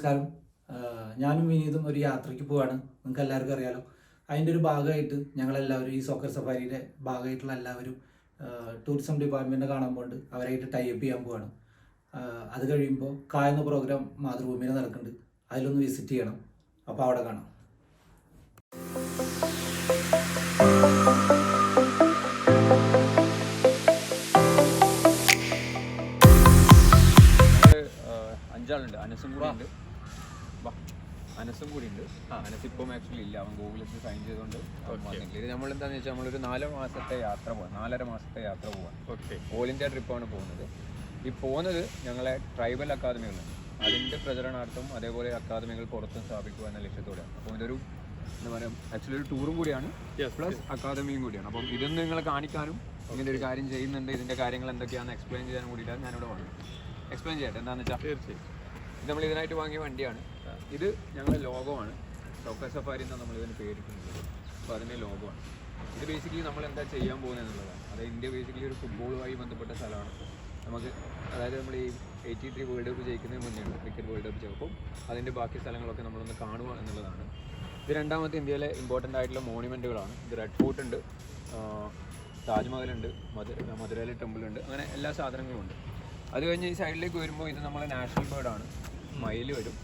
നമസ്കാരം. ഞാനും വിനീതും ഒരു യാത്രയ്ക്ക് പോവാണ്. നിങ്ങൾക്ക് എല്ലാവർക്കും അറിയാലോ. അതിൻ്റെ ഒരു ഭാഗമായിട്ട് ഞങ്ങളെല്ലാവരും ഈ സോക്കർ സഫാരിയുടെ ഭാഗമായിട്ടുള്ള എല്ലാവരും ടൂറിസം ഡിപ്പാർട്ട്മെൻറ്റ് കാണാൻ പോകുന്നുണ്ട്. അവരായിട്ട് ടൈപ്പ് ചെയ്യാൻ പോവാണ്. അത് കഴിയുമ്പോൾ കായെന്ന പ്രോഗ്രാം മാതൃഭൂമിയിൽ നടക്കുന്നുണ്ട്. അതിലൊന്ന് വിസിറ്റ് ചെയ്യണം. അപ്പോൾ അവിടെ കാണാം. അഞ്ചാളുണ്ട്. അനസും കൂടി ഉണ്ട്. അനസും കൂടി ഉണ്ട്. അനസ് ഇപ്പം ആക്ച്വലി ഇല്ല, അവൻ ഗൂഗിളിൽ സൈൻ ചെയ്തുകൊണ്ട് വന്നിട്ടില്ല. ഇത് നമ്മളെന്താണെന്ന് വെച്ചാൽ നമ്മളൊരു 4 മാസത്തെ യാത്ര പോകാം, 4.5 മാസത്തെ യാത്ര പോകാം. ഓൾ ഇന്ത്യ ട്രിപ്പാണ് പോകുന്നത്. ഈ പോകുന്നത് ഞങ്ങളെ ട്രൈബൽ അക്കാദമികളാണ്. അതിൻ്റെ പ്രചരണാർത്ഥം അതേപോലെ അക്കാദമികൾ പുറത്തും സ്ഥാപിക്കുക എന്ന ലക്ഷ്യത്തോടെയാണ്. അപ്പോൾ ഇതൊരു എന്താ പറയുക, ആക്ച്വലി ഒരു ടൂറും കൂടിയാണ്, പ്ലസ് അക്കാദമിയും കൂടിയാണ്. അപ്പം ഇതൊന്നും നിങ്ങളെ കാണിക്കാനും ഇങ്ങനെ ഒരു കാര്യം ചെയ്യുന്നുണ്ട്, ഇതിൻ്റെ കാര്യങ്ങൾ എന്തൊക്കെയാണെന്ന് എക്സ്പ്ലെയിൻ ചെയ്യാനും കൂടിയിട്ടാണ് ഞാനിവിടെ വന്നത്. എക്സ്പ്ലെയിൻ ചെയ്യട്ടെ എന്താണെന്ന് വെച്ചാൽ. തീർച്ചയായും ഇത് നമ്മൾ ഇതിനായിട്ട് വാങ്ങിയ വണ്ടിയാണ്. ഇത് ഞങ്ങളുടെ ലോഗോമാണ്. സോക്കർ സഫാരി എന്നാണ് നമ്മളിതിന് പേരിട്ടുള്ളത്. അപ്പോൾ അതിൻ്റെ ലോഗോമാണ്. ഇത് ബേസിക്കലി നമ്മൾ എന്താ ചെയ്യാൻ പോകുന്നത് എന്നുള്ളതാണ്. അതായത് ഇന്ത്യ ബേസിക്കലി ഒരു ഫുട്ബോളുമായി ബന്ധപ്പെട്ട സ്ഥലമാണ്. നമുക്ക് അതായത് നമ്മൾ ഈ 83 വേൾഡ് കപ്പ് ജയിക്കുന്നതിന് മുന്നേയാണ് ക്രിക്കറ്റ് വേൾഡ് കപ്പ് ജയിക്കും. അതിൻ്റെ ബാക്കി സ്ഥലങ്ങളൊക്കെ നമ്മളൊന്ന് കാണുക എന്നുള്ളതാണ്. ഇത് രണ്ടാമത്തെ ഇന്ത്യയിലെ ഇമ്പോർട്ടൻ്റ് ആയിട്ടുള്ള മോണുമെൻറ്റുകളാണ്. ഇത് റെഡ് ഫോർട്ട് ഉണ്ട്, താജ്മഹലുണ്ട്, മധുരയിലെ ടെമ്പിൾ ഉണ്ട്, അങ്ങനെ എല്ലാ സാധനങ്ങളും ഉണ്ട്. അത് കഴിഞ്ഞ് ഈ സൈഡിലേക്ക് വരുമ്പോൾ ഇത് നമ്മളെ നാഷണൽ ബേർഡാണ്, മയിൽ വരും.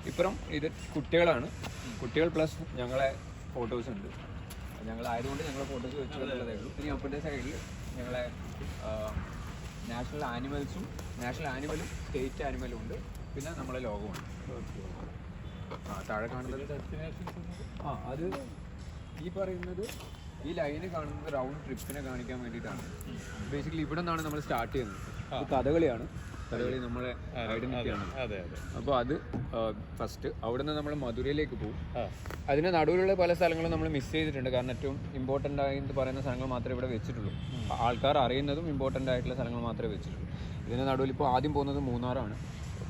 ഇപ്പുറം ഇത് കുട്ടികളാണ്. കുട്ടികൾ പ്ലസ് ഞങ്ങളെ ഫോട്ടോസ് ഉണ്ട്. ഞങ്ങളായതുകൊണ്ട് ഞങ്ങളെ ഫോട്ടോസ് വെച്ച് എന്നുള്ളതേ ഉള്ളൂ. ഇനി അപ്പുറത്തെ സൈഡിൽ ഞങ്ങളെ നാഷണൽ ആനിമലും സ്റ്റേറ്റ് ആനിമലും ഉണ്ട്. പിന്നെ നമ്മളെ ലോകമുണ്ട്. താഴെ കാണുന്നത് അത് ഈ പറയുന്നത് ഈ ലൈന് കാണുന്നത് റൗണ്ട് ട്രിപ്പിനെ കാണിക്കാൻ വേണ്ടിയിട്ടാണ്. ബേസിക്കലി ഇവിടെ നിന്നാണ് നമ്മൾ സ്റ്റാർട്ട് ചെയ്യുന്നത്. കഥകളിയാണ്. കഥകളി നമ്മളെ ഐഡന്റിറ്റിയാണ്. അപ്പോൾ അത് ഫസ്റ്റ് അവിടെ നിന്ന് നമ്മൾ മധുരയിലേക്ക് പോകും. അതിന് നടുവിലുള്ള പല സ്ഥലങ്ങളും നമ്മൾ മിസ് ചെയ്തിട്ടുണ്ട്. കാരണം ഏറ്റവും ഇമ്പോർട്ടൻ്റ് ആയിട്ട് പറയുന്ന സ്ഥലങ്ങൾ മാത്രമേ ഇവിടെ വെച്ചിട്ടുള്ളൂ. ആൾക്കാർ അറിയുന്നതും ഇമ്പോർട്ടൻ്റ് ആയിട്ടുള്ള സ്ഥലങ്ങൾ മാത്രമേ വെച്ചിട്ടുള്ളൂ. ഇതിന് നടുവിൽ ഇപ്പോൾ ആദ്യം പോകുന്നത് മൂന്നാറാണ്.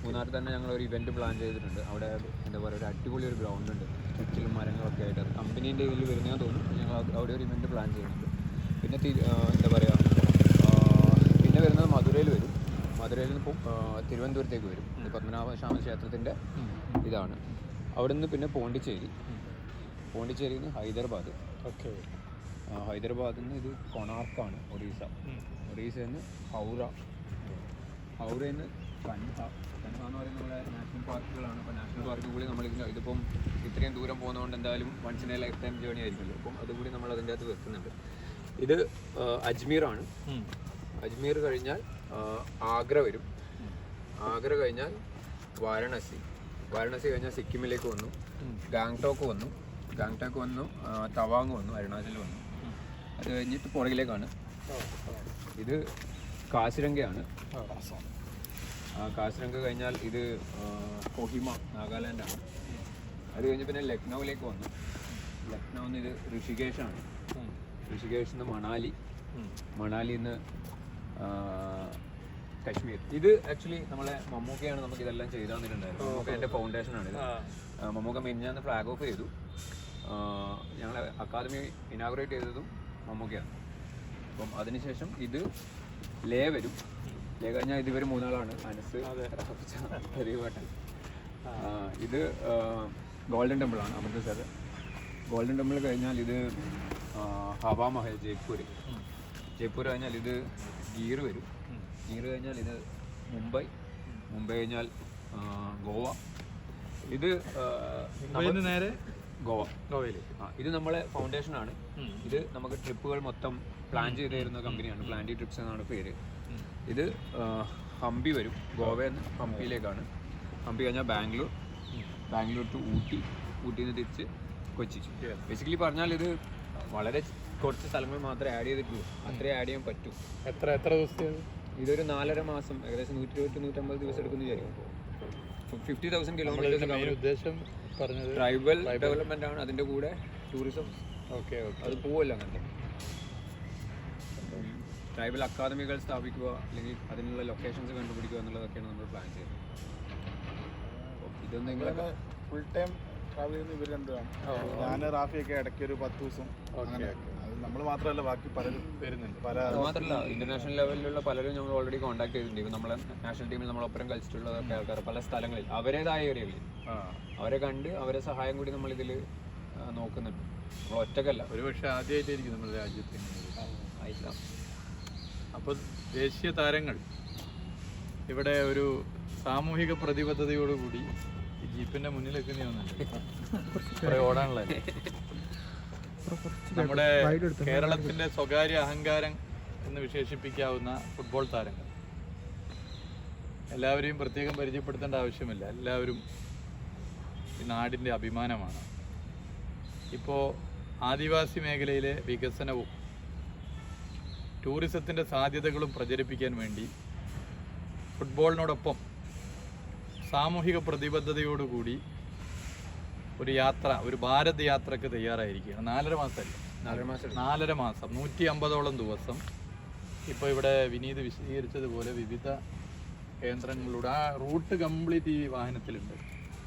മൂന്നാറിൽ തന്നെ ഞങ്ങളൊരു ഇവൻറ്റ് പ്ലാൻ ചെയ്തിട്ടുണ്ട്. അവിടെ എന്താ പറയുക, ഒരു അടിപൊളി ഒരു ഗ്രൗണ്ട് ഉണ്ട്, ചുറ്റിലും മരങ്ങളൊക്കെ ആയിട്ട്. അത് കമ്പനീൻ്റെ ഇതിൽ വരുന്നതെന്ന് തോന്നുന്നു. ഞങ്ങൾ അവിടെ ഒരു ഇവൻറ്റ് പ്ലാൻ ചെയ്യുന്നുണ്ട്. പിന്നെ എന്താ പറയുക, പിന്നെ വരുന്നത് മധുരയിൽ വരും. മധുരയിൽ നിന്ന് തിരുവനന്തപുരത്തേക്ക് വരും. ഇത് പത്മനാഭസ്വാമി ക്ഷേത്രത്തിൻ്റെ ഇതാണ്. അവിടെ നിന്ന് പിന്നെ പോണ്ടിച്ചേരിയിൽ നിന്ന് ഹൈദരാബാദ്. ഹൈദരാബാദിൽ നിന്ന് ഇത് കൊണാർക്കാണ്, ഒറീസയിൽ നിന്ന് ഹൗറയിൽ നിന്ന് കൻഹ എന്ന് പറയുന്ന നമ്മുടെ നാഷണൽ പാർക്കുകളാണ്. അപ്പോൾ നാഷണൽ പാർക്ക് കൂടി ഇതിപ്പം ഇത്രയും ദൂരം പോകുന്നതുകൊണ്ട് എന്തായാലും once in a lifetime journey ആയിരിക്കുമല്ലോ. അപ്പം അതുകൂടി നമ്മൾ അതിൻ്റെ അകത്ത് വെക്കുന്നുണ്ട്. ഇത് അജ്മീറാണ്. അജ്മീർ കഴിഞ്ഞാൽ ആഗ്ര വരും. ആഗ്ര കഴിഞ്ഞാൽ വാരണാസി കഴിഞ്ഞാൽ സിക്കിമിലേക്ക് വന്നു. ഗാങ്ടോക്ക് വന്നു. തവാങ് വന്നു, അരുണാചൽ വന്നു. അത് കഴിഞ്ഞിട്ട് പുറകിലേക്കാണ്. ഇത് കാസിരംഗയാണ്. കാസിരംഗ കഴിഞ്ഞാൽ ഇത് കൊഹിമ, നാഗാലാൻഡാണ്. അത് കഴിഞ്ഞ് പിന്നെ ലക്നൗവിലേക്ക് വന്നു. ലക്നൗന്ന് ഇത് ഋഷികേശാണ്. ഋഷികേശിൽ നിന്ന് മണാലിയിൽ നിന്ന് കശ്മീർ. ഇത് ആക്ച്വലി നമ്മളെ മമ്മൂക്കയാണ് നമുക്ക് ഇതെല്ലാം ചെയ്തു തന്നിട്ടുണ്ടായിരുന്നു. മമ്മൂക്ക എൻ്റെ ഫൗണ്ടേഷനാണിത്. മമ്മൂക്ക മിനിഞ്ഞാന്ന് ഫ്ലാഗ് ഓഫ് ചെയ്തു. ഞങ്ങളെ അക്കാദമി ഇനാഗുറേറ്റ് ചെയ്തതും മമ്മൂക്കയാണ്. അപ്പം അതിനുശേഷം ഇത് ലേ വരും. ലേ കഴിഞ്ഞാൽ ഇതിവർ മൂന്നാളാണ്, അനസ്, ഹരിവേട്ടൻ. ഇത് ഗോൾഡൻ ടെമ്പിളാണ്, അമൃത്സർ. ഗോൾഡൻ ടെമ്പിൾ കഴിഞ്ഞാൽ ഇത് ഹവാമഹൽ, ജയ്പൂർ കഴിഞ്ഞാൽ ഇത് ഗീർ വരും. ഗീർ കഴിഞ്ഞാൽ ഇത് മുംബൈ കഴിഞ്ഞാൽ ഗോവ. ഇത് നേരെ ഗോവയിൽ. ഇത് നമ്മളെ ഫൗണ്ടേഷനാണ്. ഇത് നമുക്ക് ട്രിപ്പുകൾ മൊത്തം പ്ലാൻ ചെയ്ത് തരുന്ന കമ്പനിയാണ്. പ്ലാൻഡി ട്രിപ്സ് എന്നാണ് പേര്. ഇത് ഹംപി വരും. ഗോവയിൽ നിന്ന് ഹംപിയിലേക്കാണ്. ഹംപി കഴിഞ്ഞാൽ ബാംഗ്ലൂർ ടു ഊട്ടിയിൽ നിന്ന് തിരിച്ച് കൊച്ചി. ബേസിക്കലി പറഞ്ഞാൽ ഇത് വളരെ കുറച്ച് സ്ഥലങ്ങൾ മാത്രമേ ആഡ് ചെയ്തിട്ടുള്ളൂ. അത്രേ ആഡ് ചെയ്യാൻ പറ്റൂ. എത്ര ദിവസത്തെ? ഇതൊരു 4.5 മാസം, ഏകദേശം 120-150 ദിവസം എടുക്കുന്നു വിചാരിക്കും. 50,000 കിലോമീറ്റേഴ്സ്. ഉദ്ദേശം പറഞ്ഞത് ട്രൈബൽ ഡെവലപ്മെന്റ് ആണ്. അതിൻ്റെ കൂടെ ടൂറിസം അത് പോവല്ലോ. അങ്ങനത്തെ ട്രൈബൽ അക്കാദമികൾ സ്ഥാപിക്കുക, അല്ലെങ്കിൽ അതിനുള്ള ലൊക്കേഷൻസ് കണ്ടുപിടിക്കുക എന്നുള്ളതൊക്കെയാണ് നമ്മൾ പ്ലാൻ ചെയ്യുന്നത്. ഇതൊന്നും നിങ്ങളൊക്കെ ഫുൾ ടൈം ട്രാവൽ ചെയ്യുന്ന ഇവർ രണ്ടുമാണ്. ഞാൻ റാഫിയൊക്കെ ഇടയ്ക്ക് ഒരു 10 ദിവസം. നമ്മൾ മാത്രമല്ല ബാക്കി പലരും വരുന്നുണ്ട്. പല അത് മാത്രമല്ല, ഇന്റർനാഷണൽ ലെവലിലുള്ള പലരും നമ്മൾ ഓൾറെഡി കോൺടാക്ട് ചെയ്തിട്ടുണ്ട്. ഇപ്പം നമ്മളെ നാഷണൽ ടീമിൽ നമ്മളൊപ്പം കളിച്ചിട്ടുള്ള ആൾക്കാർ പല സ്ഥലങ്ങളിൽ അവരുടേതായ ഏരിയകളിൽ അവരെ കണ്ട് അവരെ സഹായം കൂടി നമ്മളിതിൽ നോക്കുന്നുണ്ട്. നമ്മൾ ഒറ്റക്കല്ല. ഒരുപക്ഷെ ആദ്യമായിട്ടായിരിക്കും നമ്മുടെ രാജ്യത്ത് ആയില്ല. അപ്പോൾ ദേശീയ താരങ്ങൾ ഇവിടെ ഒരു സാമൂഹിക പ്രതിബദ്ധതയോടുകൂടി ഈ ജീപ്പിന്റെ മുന്നിലൊക്കെ നീ വന്നിട്ടുണ്ട് ഓടാനുള്ള നമ്മുടെ കേരളത്തിന്റെ സ്വകാര്യ അഹങ്കാരം എന്ന് വിശേഷിപ്പിക്കാവുന്ന ഫുട്ബോൾ താരങ്ങൾ എല്ലാവരെയും പ്രത്യേകം പരിചയപ്പെടുത്തേണ്ട ആവശ്യമില്ല. എല്ലാവരും ഈ നാടിൻ്റെ അഭിമാനമാണ്. ഇപ്പോൾ ആദിവാസി മേഖലയിലെ വികസനവും ടൂറിസത്തിൻ്റെ സാധ്യതകളും പ്രചരിപ്പിക്കാൻ വേണ്ടി ഫുട്ബോളിനോടൊപ്പം സാമൂഹിക പ്രതിബദ്ധതയോടുകൂടി ഒരു യാത്ര, ഒരു ഭാരത് യാത്രക്ക് തയ്യാറായിരിക്കുകയാണ്. 4.5 മാസമല്ല, 4.5 മാസം, 150ഓളം ദിവസം. ഇപ്പോൾ ഇവിടെ വിനീത് വിശദീകരിച്ചതുപോലെ വിവിധ കേന്ദ്രങ്ങളിലൂടെ ആ റൂട്ട് കംപ്ലീറ്റ് ഈ വാഹനത്തിലുണ്ട്.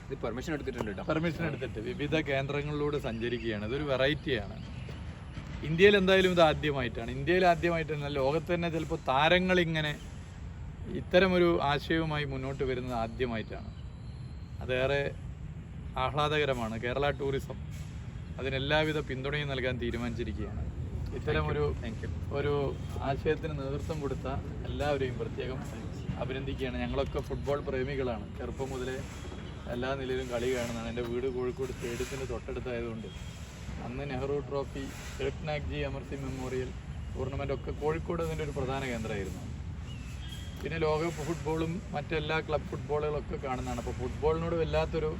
ഇത് പെർമിഷൻ എടുത്തിട്ടുണ്ട് കേട്ടോ. പെർമിഷൻ എടുത്തിട്ട് വിവിധ കേന്ദ്രങ്ങളിലൂടെ സഞ്ചരിക്കുകയാണ്. ഇതൊരു വെറൈറ്റിയാണ്. ഇന്ത്യയിൽ എന്തായാലും ഇത് ആദ്യമായിട്ടാണ്. ഇന്ത്യയിൽ ആദ്യമായിട്ടല്ല, ലോകത്ത് തന്നെ ചിലപ്പോൾ താരങ്ങളിങ്ങനെ ഇത്തരമൊരു ആശയവുമായി മുന്നോട്ട് വരുന്നത് ആദ്യമായിട്ടാണ്. അതേറെ ആഹ്ലാദകരമാണ്. കേരള ടൂറിസം അതിനെല്ലാവിധ പിന്തുണയും നൽകാൻ തീരുമാനിച്ചിരിക്കുകയാണ്. ഇത്തരമൊരു ആശയത്തിന് നേതൃത്വം കൊടുത്ത എല്ലാവരെയും പ്രത്യേകം അഭിനന്ദിക്കുകയാണ്. ഞങ്ങളൊക്കെ ഫുട്ബോൾ പ്രേമികളാണ്. ചെറുപ്പം മുതലേ എല്ലാ നിലയിലും കളി കാണുന്നതാണ്. എൻ്റെ വീട് കോഴിക്കോട് സ്റ്റേഡിയത്തിൻ്റെ തൊട്ടടുത്തായതുകൊണ്ട് അന്ന് Nehru trophy, Nagji Amarsingh memorial tournament ഒക്കെ കോഴിക്കോട് അതിൻ്റെ ഒരു പ്രധാന കേന്ദ്രമായിരുന്നു. പിന്നെ ലോകകപ്പ് ഫുട്ബോളും മറ്റെല്ലാ ക്ലബ് ഫുട്ബോളുകളൊക്കെ കാണുന്നതാണ്. അപ്പോൾ ഫുട്ബോളിനോട് വല്ലാത്തൊരു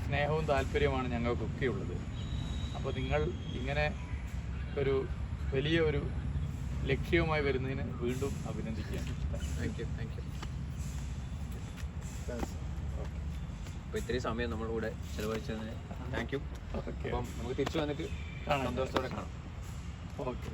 സ്നേഹവും താല്പര്യമാണ് ഞങ്ങൾക്കൊക്കെ ഉള്ളത്. അപ്പോൾ നിങ്ങൾ ഇങ്ങനെ ഒരു വലിയ ഒരു ലക്ഷ്യവുമായി വരുന്നതിന് വീണ്ടും അഭിനന്ദിക്കുകയാണ്. Thank you. അപ്പോൾ ഇത്രയും സമയം നമ്മുടെ കൂടെ ചെലവഴിച്ചതിന് താങ്ക് യു. അപ്പം നമുക്ക് തിരിച്ചു വന്നിട്ട് സന്തോഷത്തോടെ കാണാം. ഓക്കെ.